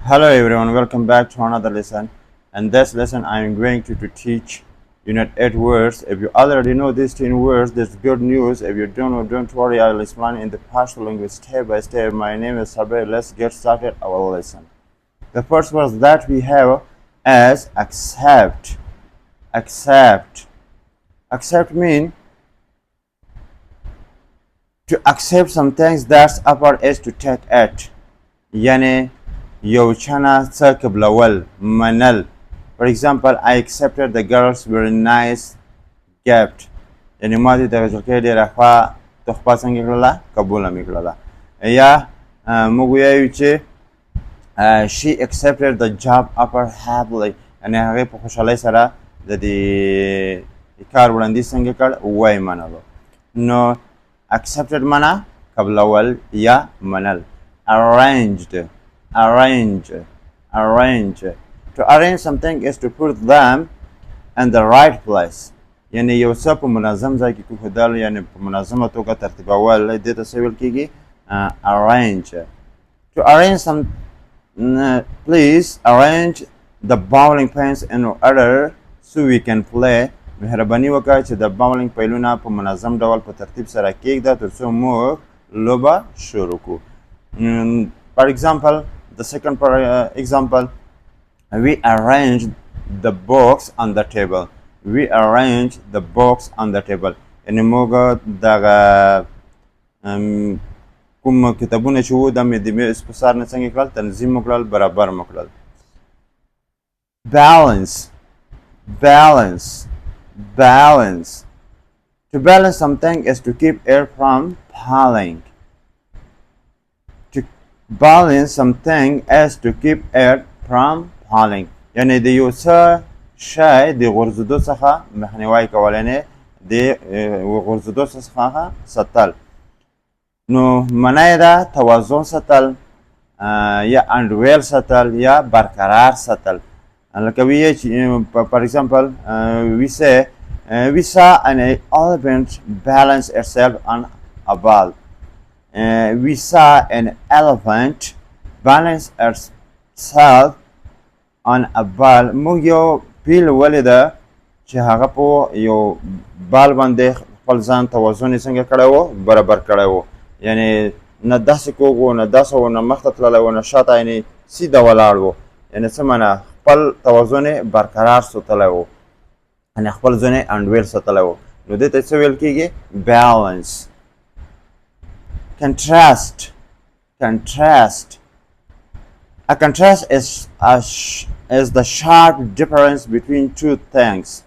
Hello everyone, welcome back to another lesson. And this lesson I am going to teach Unit 8 words. If you already know these 10 words, there's good news. If you don't know, don't worry, I'll explain in the partial language step by step. My name is Sabir. Let's get started our lesson. The first word that we have is accept. Accept. Accept means to accept some things that's upper is to take it. Yani Yochana Circublawal Manal. For example, I accepted the girl's very nice gift. Yani madi da jokede rafa tokhpa sangikla kabula miklala. Ya muguya yuche she accepted the job upper happily. Yani hage po khoshalai sara the kar bulandi sangikal way manalo. No accepted mana kablawal ya manal. Arranged. Arrange. To arrange something is to put them in the right place. يعني یو څه په منظم ځای کې کېښودل یعنې په منظمه توګه ترتیبول دې ته څه ویل کېږي arrange. To arrange some please arrange the bowling pins in order so we can play. مهرباني وکړه چې د باولینګ پیلونه په منظم ډول په ترتیب سره کېږده تر څو موږ لوبه شروع کړو. For example, the second example, we arranged the box on the table. We arranged the box on the table. Yani moga daga کوم کتابونه چې وو د مې د میز په سر نه څنګه کړل تنظیم وکړل برابر وکړل. Balance. To balance something is to keep air from falling. Balance something is to keep it from falling. یعنی د یو څه شی د غورځېدو څخه مخنیوی کول یعنې د غورځېدو څخه ساتل. نو معنی ده توازن ساتل یا انډویل ساتل یا برقرار ساتل. لکه ویې چې for example we saw an elephant balance itself on a ball. We saw an elephant balance itself on a ball. موږ یو پیل ولیده چې هغه په یو بال باندې خپل ځان توازن یې څنګه کړی و برابر کړی و. یعنې نه داسې کوږ و نه داسې و نه مخته تللی و نه شاته یعنې سیده ولاړ و. یعنې څه معنی خپل توازن یې برقرار ساتلی و یعنې خپل ځان یې انډویل ساتلی و. نو دې ته څه ویل کېږي بالانس. Contrast. A contrast is the sharp difference between two things.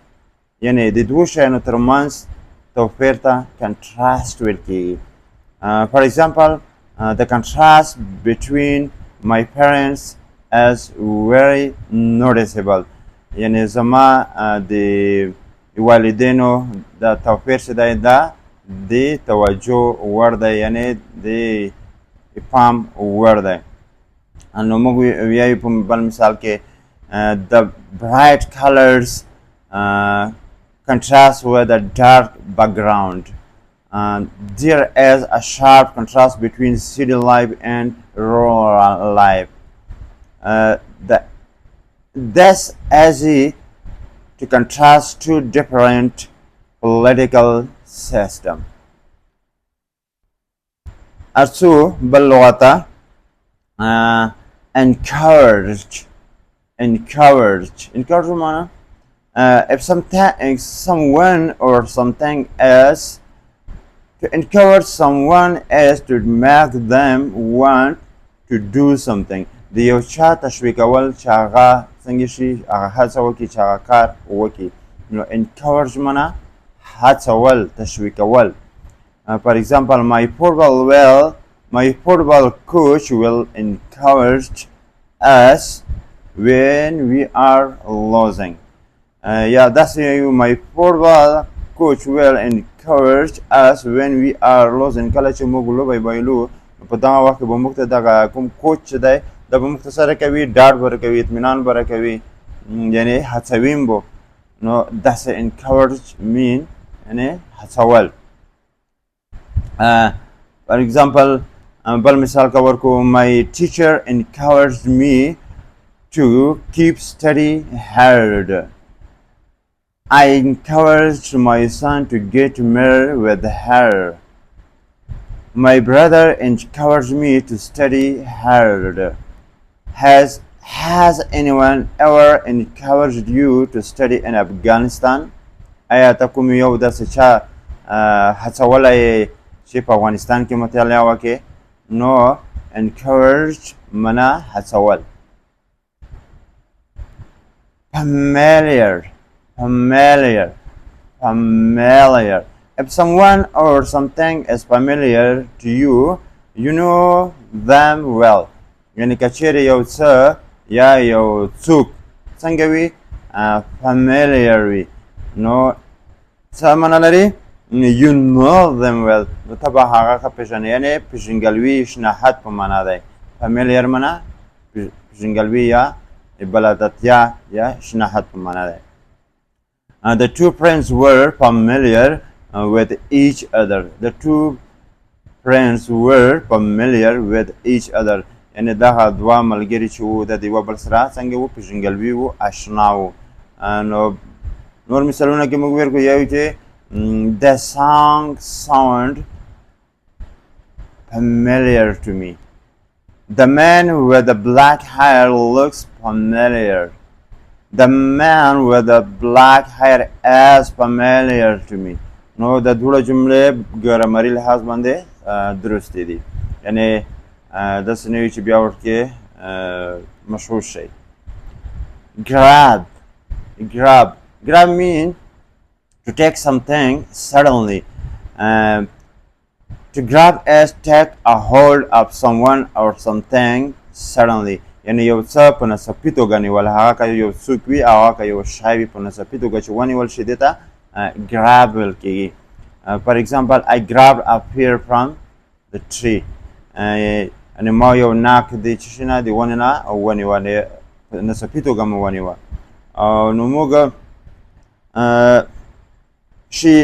يعني د دوو شیانو ترمنځ توپیر ته contrast ویل کېږي. For example, the contrast between my parents is very noticeable. يعني زما د والدینو د توپیر چې دی دا د توجه وړ دی یعنې د پام وړ دی. نو موږ ویایو په بل مثال کې the bright colors contrast with a dark background. There is a sharp contrast between city life and rural life. This is easy to contrast two different political system. Also باللغة encourage معنى if someone or something is to encourage someone is to make them want to do something. د یو چا تشویق کول چې هغه څنګه شي هغه هڅه وکړي چې هغه کار وکړي. نو encourage معنی هڅول تشویقول. For example, my football coach will encourage us when we are losing. That's my football coach will encourage us when we are losing. کله چې موږ لوبې بایلو په دغه وخت کې به موږ ته دغه کوم کوچ چې دی دا به موږ ته سره کوي ډاډ به راکوي اطمینان به راکوي یعنې هڅویم به. نو داسې encourage mean یعنې هڅول. For example, بل مثال کا ورکو my teacher encouraged me to keep study hard. I encouraged my son to get married with her. My brother encouraged me to study hard. Has anyone ever encouraged you to study in Afghanistan? آیا ته کوم یو داسې چا هڅولی چې په افغانستان کې مطالعه وکړي؟ نو encouraged معنا هڅول. Familiar. If someone or something is familiar to you, you know them well. یعنی که چیرې یو څه یا یو څوک څنګه وي familiar وي نو څه معنا لري؟ you know them well. نو ته به هغه ښه پېژنې، یعنې پېژندګلوي شناخت په معنا دی. familiar معنا پېژندګلوي یا بلدتیا یا شناخت په معنا دی. The two friends were familiar with each other. The two friends were familiar with each other. یعنې دغه دوه ملګري چې وو د یوه بل سره څنګه وو؟ پېژندګلوي وو، اشنا وو. نو نور مثالونه کې موږ ویل کړو یو چې the song sound familiar to me. The man with the black hair looks familiar. The man with the black hair is familiar to me. نو د دوړه جملې ګرامري لحاظ باندې درستې دي، یعنې داسې نه وي چې بیا ورکې مشهور شي. Grab means to take something suddenly. To grab is take a hold of someone or something suddenly. یعنې یو څه په ناڅاپي توګه نیول، هغه که یو څوک وي او هغه که یو شی وي په ناڅاپي توګه چې ونیول شي دې ته grab ویل کېږي. For example, I grabbed a pear from the tree. یعنې ما یو ناک د څه شي نه د ونې نه ونیولې، په ناڅاپي توګه مې ونیوه. نو موږ she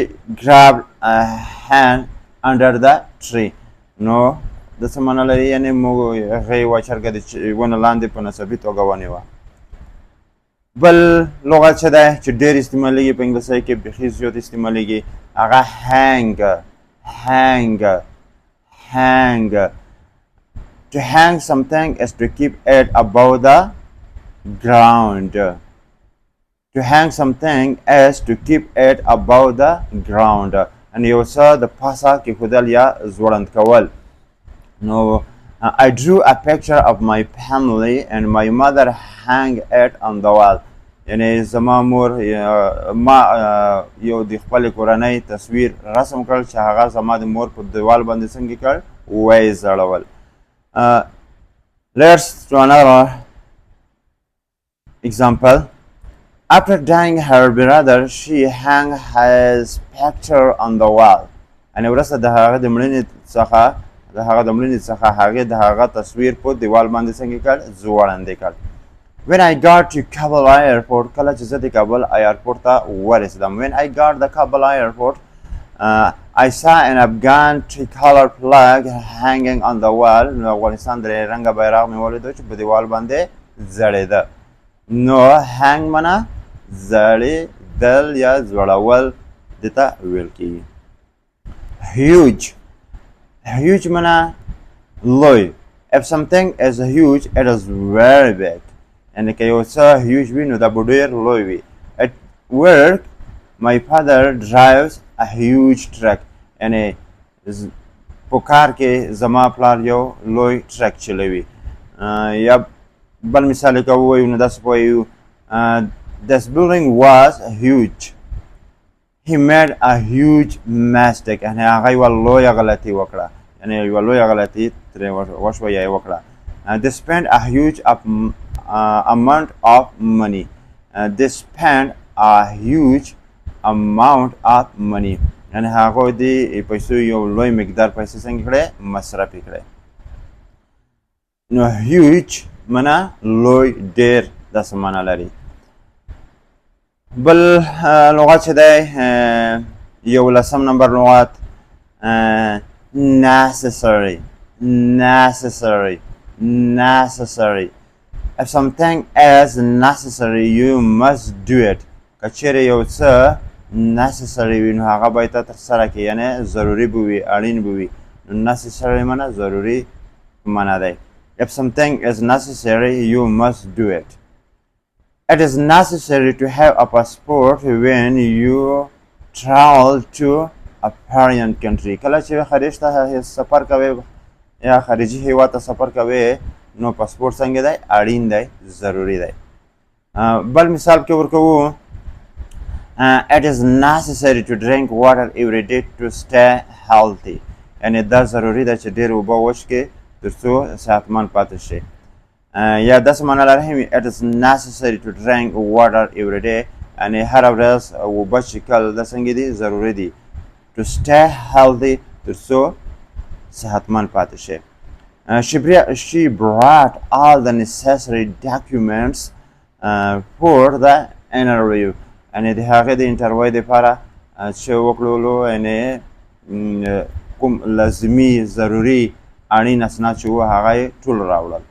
grabbed a hand under the tree. نو د څه معنا لري؟ یعنې موږ هغه یوه چرګه د ونه لاندې په ناڅاپي توګه ونیوه. بل لغت چې دی چې ډېر استعمالیږي په انګلیسۍ کې بیخي زیات استعمالیږي هغه hang. To hang something is to keep it above the ground. To hang something is to keep it above the ground. And یو څه د پاسه کېښودل یا ځوړند کول. No, I drew a picture of my family and my mother hung it on the wall. یعنې زما مور ما یو د خپلې کورنۍ تصویر رسم کړ چې هغه زما د مور په دیوال باندې څنګه کړ؟ ویې ځړول. Let's do another example. After dying her brother, she hung his picture on the wall. یعنې وروسته د هغه د مړینې څخه هغې د هغه تصویر په دیوال باندې څنګه کړ؟ ځوړندې کړ. When I got to Kabul airport, کله چې زه د کابل ایرپورټ ته ورسېدم. When I got the Kabul airport, I saw an Afghan tricolor flag hanging on the wall. نو افغانستان درې رنګه بیرغ مې ولیدو چې په دیوال باندې ځړېده. نو hang معنا زړېدل یا ځوړول دې ته ویل کېږي. Huge معنا لوی. If something is huge, it is very big. یعنې که یو څه huge وي نو دا به ډېر لوی وي. At work, my father drives a huge truck. یعنې په کار کې زما پلار یو لوی ټرک چلوي. یا بل مثال که ووایو نو داسې ووایو this building was huge. He made a huge mistake. یعنې هغه یوه لویه غلطي وکړه، یعنې یوه لویه غلطي ترې وشوه یا یې وکړه. They spent a huge amount of money. They spent a huge amount of money. یعنې هغوی د پیسو یو لوی مقدار پیسې څنګه کړی؟ مصرف یې کړی. نو huge معنا لوی، ډېر داسې معنا لري. بل لغت چې دی 11 نمبر لغت necessary. if something is necessary you must do it کچېرې یو څه necessary وي نو هغه باید ته ترسره کړې یعنې ضروري به وي اړین به وي نو necessary معنا ضروري معنا دی if something is necessary you must do it it is necessary to have a passport when you travel to a foreign country کله چې خارج ته سفر کوي یا خارجي هیواد ته سفر کوي نو پاسپورت څنګه دی اړین دی ضروری دی بل مثال کې ورکوو it is necessary to drink water every day to stay healthy یعنی دا ضروری ده چې ډېر اوبه وڅښې تر څو صحتمند پاتې شي یا داسې معنا لري it is necessary to drink water every day یعنی هره ورځ اوبه څښل دا څنګه دي ضروري دي to stay healthy تر څو صحتمند پاتې شي she brought all the necessary documents for the interview یعنې د هغې د انټرویو دپاره چې وکړلو یعنې کوم لازمي ضروري اړین اسناد چې وو هغه یې ټول راوړل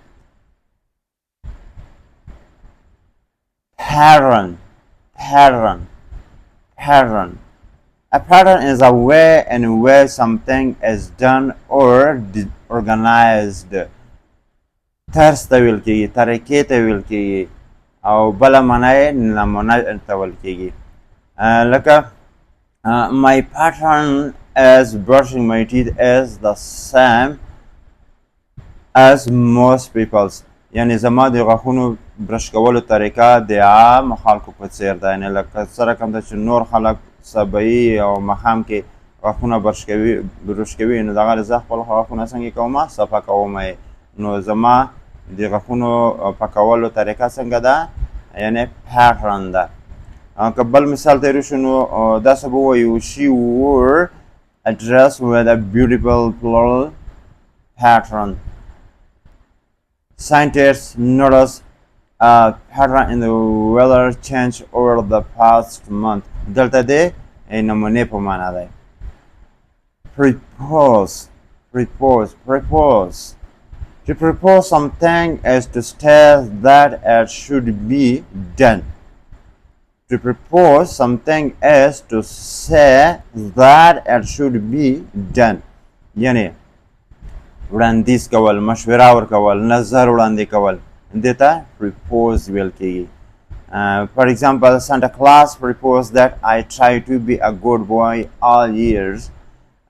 pattern a pattern is a way in which something is done or organized طرز ته ویل کېږي طریقې ته ویل کېږي او بله معنا یې نمونه ته ویل کېږي لکه my pattern as brushing my teeth is the same as most people's یعنی زما د غاښونو برش کولو طریقه د عام خلکو په څیر ده یعنې لکه څه رقم ده چې نور خلک سبعي او ماښام کې غاښونه برش کوي نو دغه زه خپل غاښونه څنګه کوم صفا کوم نو زما د غاښونو پاکولو طریقه څنګه ده یعنې pattern ده که بل مثال ته یې نو داسې به ووایو she wore a dress with a beautiful floral pattern scientists noticed a pattern in the weather change over the past month دلته دی نمونې په معنا دی propose to propose something is to state that it should be done to propose something is to say that it should be done یعنی وړاندیز کول مشوره ورکول نظر وړاندې کول دې ته propose ویل کېږي for example Santa Claus proposed that I try to be a good boy all years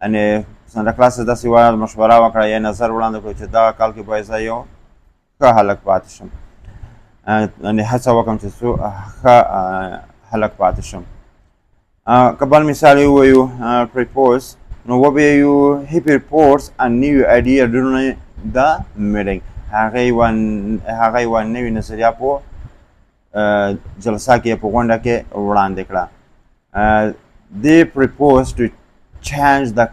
یعنې سانتا کلاس داسې وایي مشوره وکړه یا نظر وړاندې کړو چې دغه کال کې باید زه یو ښه هلک پاتې شم یعنې هڅه وکړم چې څو ښه هلک پاتې شم که بل مثال یې ووایو propose نو وبوایو he proposed a new idea during the meeting هغه یوه نوې نظریه په جلسه کې په غونډه کې وړاندې کړه they proposed to change the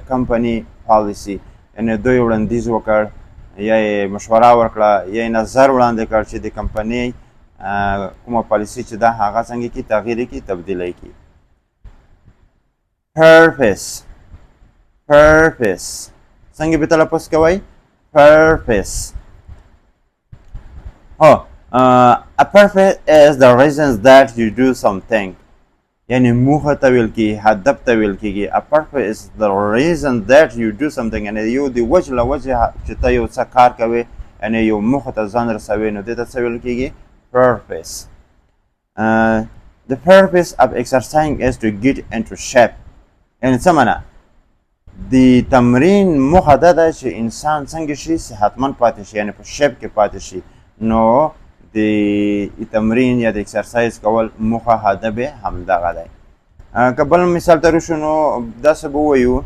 company policy یعنې دوی وړاندیز وکړ یا یې مشوره ورکړه یا یې نظر وړاندې کړ چې د کمپنۍ کومه پالیسي چې ده هغه څنګه کړي تغییر کړي تبدیلی کړي purpose څنګه به تلفظ کوئ purpose a purpose is the reasons that you do something یعنی موخه ته ویل کېږي هدف ته ویل کېږي a purpose is the reason that you do something یعنی یو د وجه له وجې چې ته یو څه کار کوې یعنی یو موخه ته ځان رسوې نو دې ته څه ویل کېږي purpose the purpose of exercising is to get into shape یعنی څه معنا د تمرین موخه دا ده چې انسان څنګه شي صحتمند پاتې شي یعنی په شیپ کې پاتې شي نو د تمرین یا د اکسرسایز کول موخه هدف یې همدغه دی که بل مثال ته راشو نو داسې به ووایو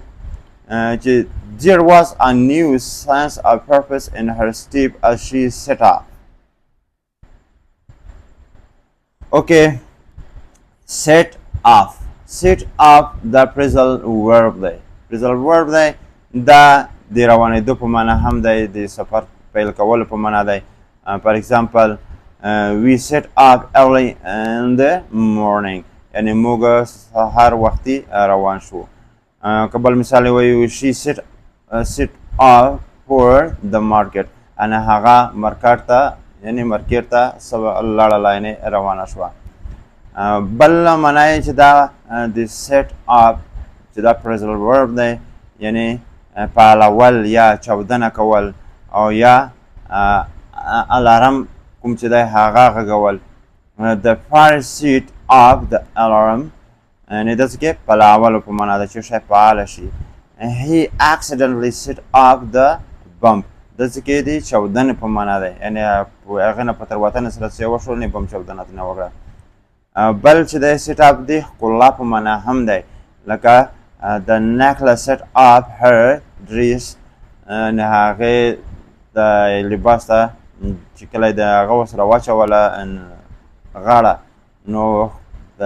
چې there was a new sense of purpose in her step as she set off okay set off the phrasal verb دی دا د روانېدو په معنا هم دی د سفر پیل کولو په معنا دی for example we set off early in the morning یعنی موږ سهار وختي روان شو که بل مثال وایو she set off for the market انا هغه مرکات ته یعنی مارکیټ ته لاړله یعنی روانه شوه بل معنی چې دا د set up چې دا phrasal verb دی یعنی پالول یا چاودنه کول او یا الارم کوم چې دی هغه غږول the first seat of the alarm یعنی داسې کې پلاولو په معنا ده چې شی فعاله شي he accidentally set off the bump داسې کې د چاودنې په معنا ده یعنی هغې نه په تېروتنې سره څه وشول نه بم چاودنه ترېنه وکړه بل چې دی set up د ښکلا په معنا هم دی لکه the necklace set off her dress نه هغې د لباس ته چې کله یې د هغه ورسره واچوله غاړه نو د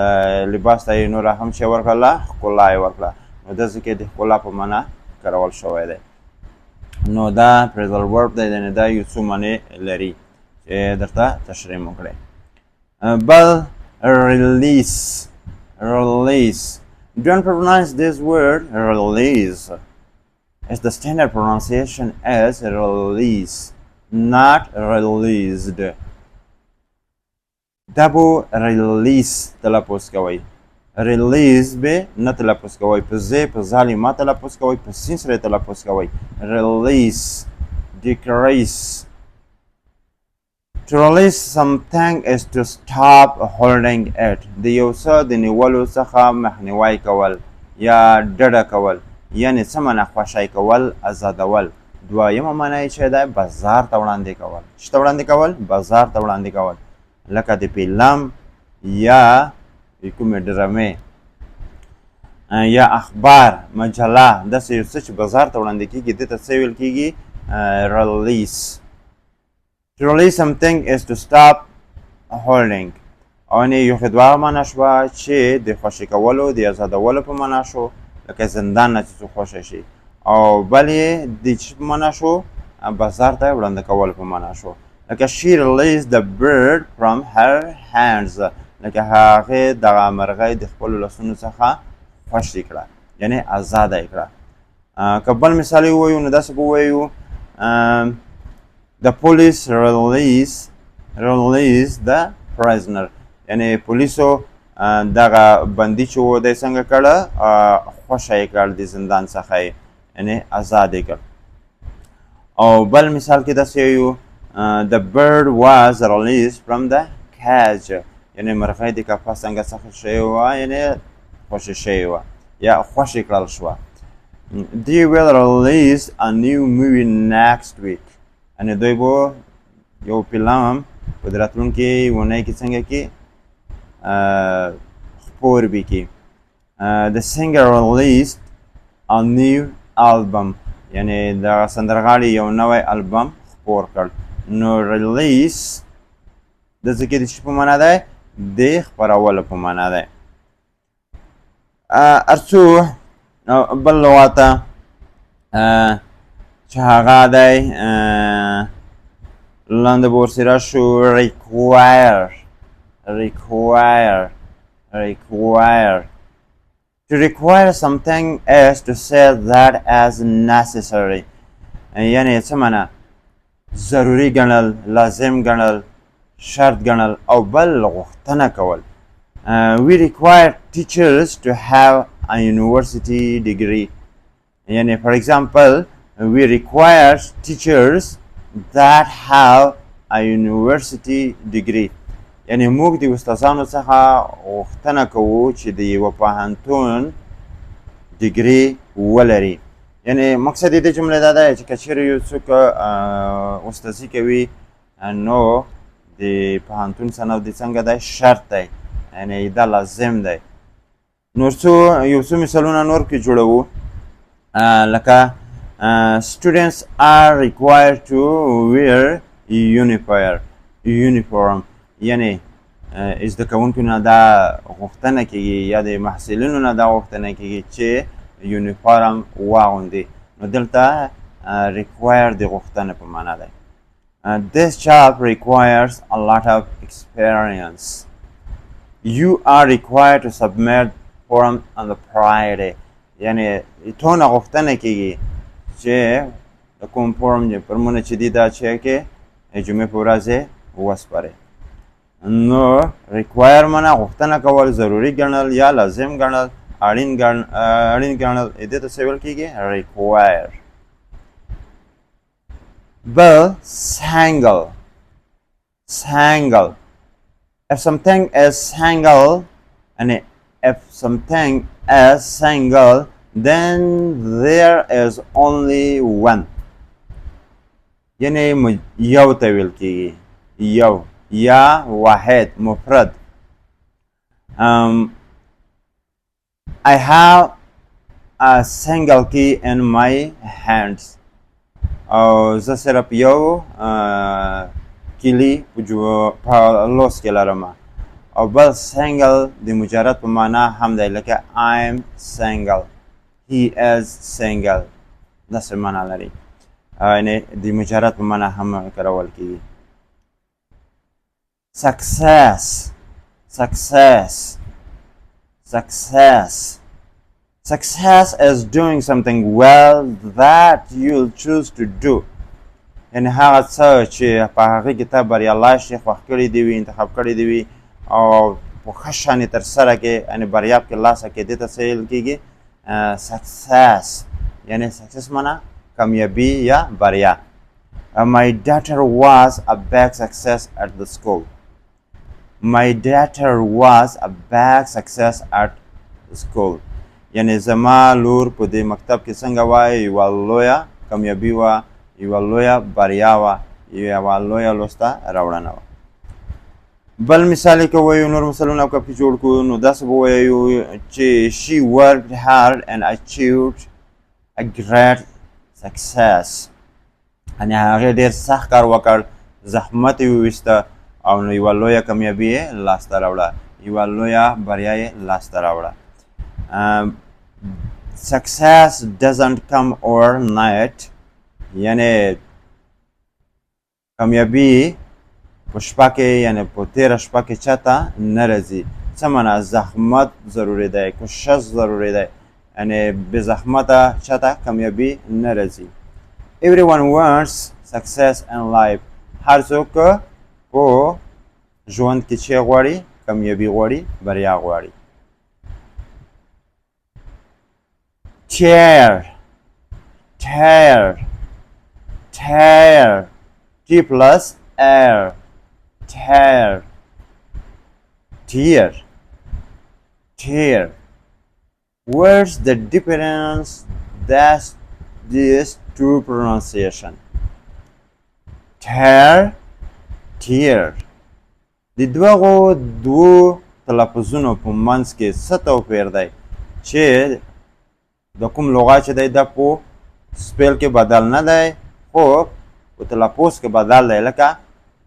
لباس ته یې نوره هم چې ورکړله ښکلا یې ورکړه نو داسې کې د ښکلا په معنا کارول شوی دی نو دا phrasal verb دی یعنې دا یو څو معنی لري چې درته تشریح مو کړی بل release don't pronounce this word release as the standard pronunciation as release not released دبو release تلفظ کوي release به نه تلفظ کوي په ز په زالي ما تلفظ کوي په سین سره تلفظ کوي release decrease to release something is to stop holding it د یو څه د نیولو څخه مخنیوی کول یا ډډه کول یعنی څه معنا خوشی کول ازادول دویمه معنی چې دی بازار ته وړاندې کول چې ته وړاندې کول بازار ته وړاندې کول لکه د فلم یا کومې ډرامې یا اخبار مجله داسې یو څه چې بازار ته وړاندې کېږي دې ته څه ویل کېږي release to release something is to stop holding او یو دوه معنا شوه چې د خوشي کولو د ازادولو په معنا شو لکه زندان نه چې څوک خوشی شي او بل یې د چې په معنا شو بازار ته وړاندې کول په معنا شو لکه she released the bird from her hands لکه هغې دغه مرغۍ د خپلو لاسونو څخه خوشي کړه یعنی ازاده یې کړه که بل مثال یې ووایو نو داسې به ووایو the police released the prisoner یعنی پولیسو دغه بندي چې و دی څنګه کړه خوښه یې کړ د زندان څخه یې یعنی ازاد یې کړ او بل مثال کې داسې وایو the bird was released from the cage یعنی مرغۍ د قفس څنګه څخه شوې وه یعنی خوشي شوې وه یا خوشي کړل شوه they will release a new movie next week یعنی دوی به یو فلم په د راتلونکې اونۍ کې څنګه کې خپور به کې the singer released a new album یعنی د سندرغاړي یو نوی البم خپور کړ نو release د ځکه د په معنا دی د خپرولو په معنا دی ارڅو بل لغاته چې هغه دی لاندې به ورسره شو require to require something is to say that as necessary یعنی څه معنا ضروري ګڼل لازم ګڼل شرط ګڼل او بل غوښتنه کول we require teachers to have a university degree یعنی for example we require teachers that have a university degree یعنی موږ د استادانو څخه غوښتنه کوو چې د یوه پوهنتون ډیګري ولري یعنی مقصد د جملې دا دی چې که چیرې یو څوک استادي کوي نو د پوهنتون سند څنګه دی شرط دی یعنی دا لازم دی نور یو څو مثالونه نور کې جوړوو لکه students are required to wear uniform یعنی زده کوونکو نه دا غوښتنه کېږي یا د محصلینو نه دا غوښتنه کېږي چې یونیفارم واغوندي نو دلته require د غوښتنې په معنا دی this job requires a lot of experience you are required to submit form on the Friday یعنی تونه غوښتنه کېږي چې کوم فورم دی فرمونه چې دی دا چې کې جمعې په ورځ وسپارئ. نو ریکوایر معنا غوښتنه کول، ضروري ګڼل یا لازم ګڼل، اړین ګڼل، دې ته څه ویل کېږي؟ ریکوایر. بل single. If something is single then there is only one. یعنی یو ته ویل کېږي، یو یا واحد مفرد. I have a single key in my hands. او زه صرف یو کیلي په لوس کې لرم. او بل سنګل د مجرد په معنا هم دی، لکه I'm single، he is single، داسې معنا لري. یعنې د مجرد په معنا هم کارول کېږي. Success is doing something well that you'll choose to do. یعنې هغه څه چې په هغې کې ته بریالی شې، خوښ کړي دې وي، انتخاب کړي دې وي او په ښه شان یې ترسره کړې، یعنې بریا پکې لاسه کړې، دې ته څه ویل کېږي؟ سکسس. یعنې سکسس معنا کامیابي یا بریا. My daughter was a big success at the school. یعنې زما لور په دې مکتب کې څنګه وه؟ یوه لویه کامیابي وه، یوه لویه بریا وه، یوه لویه لوسته راوړنه وه. بل مثال یې که ووایو، نور مثالونه که پرې جوړ کړو نو داسې به ووایو چې she worked hard and achieved a great success. یعنې هغې ډېر سخت کار وکړ، زحمت یې وویسته او نو یوه لویه کامیابي یې لاسته راوړه، یوه لویه بریا یې لاسته راوړه. Success doesn't come overnight. یعنې کامیابي په شپه کې، یعنې په تېره شپه کې چاته نه راځي. څه معنا؟ زحمت ضروري دی، کوشش ضروري دی، یعنې بې زحمته چاته کامیابي نه راځي. Everyone wants success in life. هر څوک په ژوند کې چې غواړي؟ کامیابي غواړي، بریا غواړي. Tear. T plus air. Tear. Where's the difference that these two pronunciation? tear. د دوو تلفظونو په منځ کې څه توپیر دی چې د کوم لغت چې دی دا په سپیل کې بدل نه دی خو په تلفظ کې بدل دی، لکه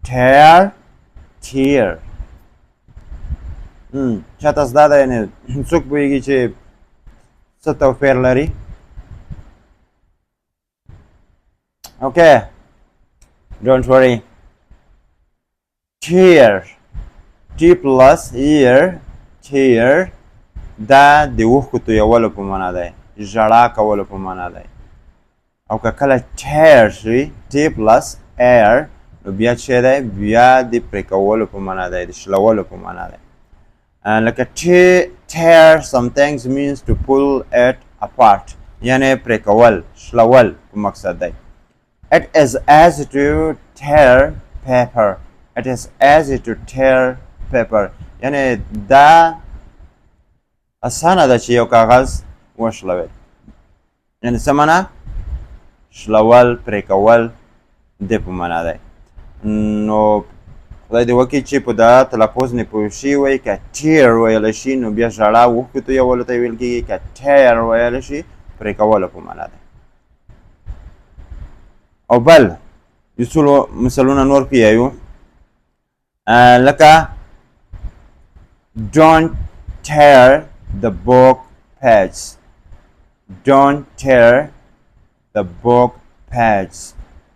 tear. چاته زده ده؟ یعنې څوک پوهېږي چې څه توپیر لري؟ Okay, don't worry. Tear. T plus ear. Tear. دا د اوښکو تویولو په معنا دی، ژړا کولو په معنا دی. او که کله tear شي T plus air نو بیا چې دی؟ بیا د پرې کولو په معنا دی، د شلولو په معنا دی. لکه tear something means to pull it apart. یعنې پرې کول، شلول په مقصد دی. It is easy to tear paper. یعنې دا اسانه ده چې یو کاغذ وشلوئ. یعنې څه معنا؟ شلول، پرې کول دې په معنا دی. نو خدای دې وکړي چې په دا تلفظ نه پوه شي وایي که tear ویلی شي نو بیا ژړا اوښکو تویولو ته ویل کېږي، که tear ویلی شي پرې کولو په معنا دی. او بل یو څو مثالونه نور پیایو، لکه don't tear the book pages.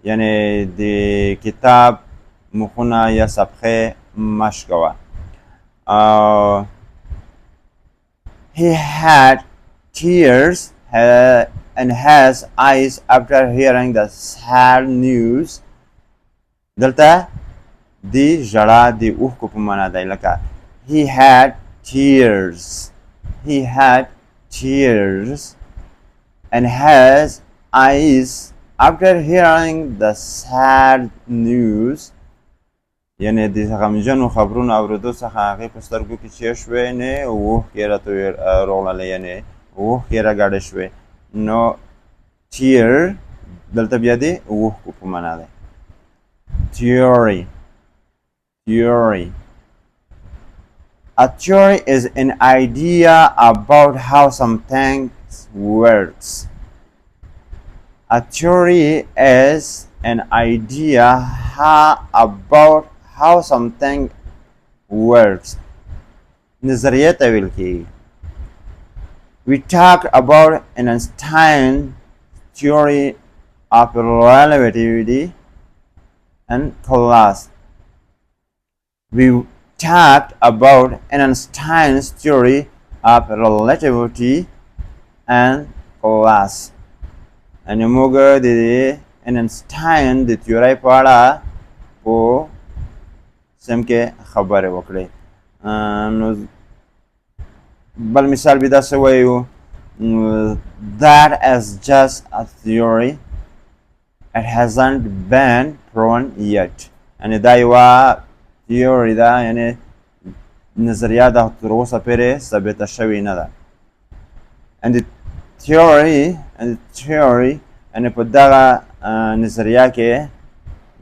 یعنې د کتاب مخونه یا صفحې مشق کوه. He had tears and has eyes after hearing the sad news. دلته دی ژړا دی اوښکو په معنا دی لکه he had tears and has eyes after hearing the sad news. یعنی د غمجنو خبرونو اورېدو څخه هغې په سترګو کې چیر شوې نه اوښکې یې راته راغللې یعنې اوښکې یې راګاډه شوې نو tear دلته بیا د اوښکو په معنا دی. Theory. A theory is an idea about how something works. A theory is an idea about how something works. نظریه ته ویل کیږي. We talked about Einstein's theory of relativity and class. We talked about Einstein's theory of relativity and class. अनि موږ د Einstein د تیورۍ په اړه په سم کې خبرې وکړې. نو بل مثال به داسې وایو that is just a theory. It hasn't been proven yet. یعنې دا یوه تیوري ده یعنې نظریه ده تر اوسه پورې ثابته شوې نه ده. and the theory یعنې په دغه نظریه کې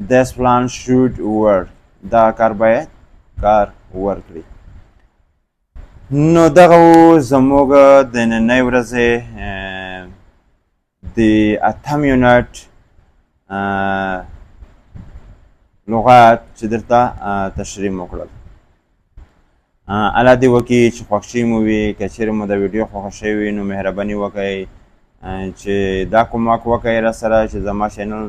this plan should work. دا کار باید کار ورکړي. نو دغه زموږ د نننۍ ورځې د اتم یونټ لغات چې درته تشریح مو کړل. الله دې وکړي چې خوښ شوي مو وي. که چیرې مو د ویډیو خوښه شوې وي نو مهرباني وکړئ چې دا کومک وکړئ را سره چې زما چینل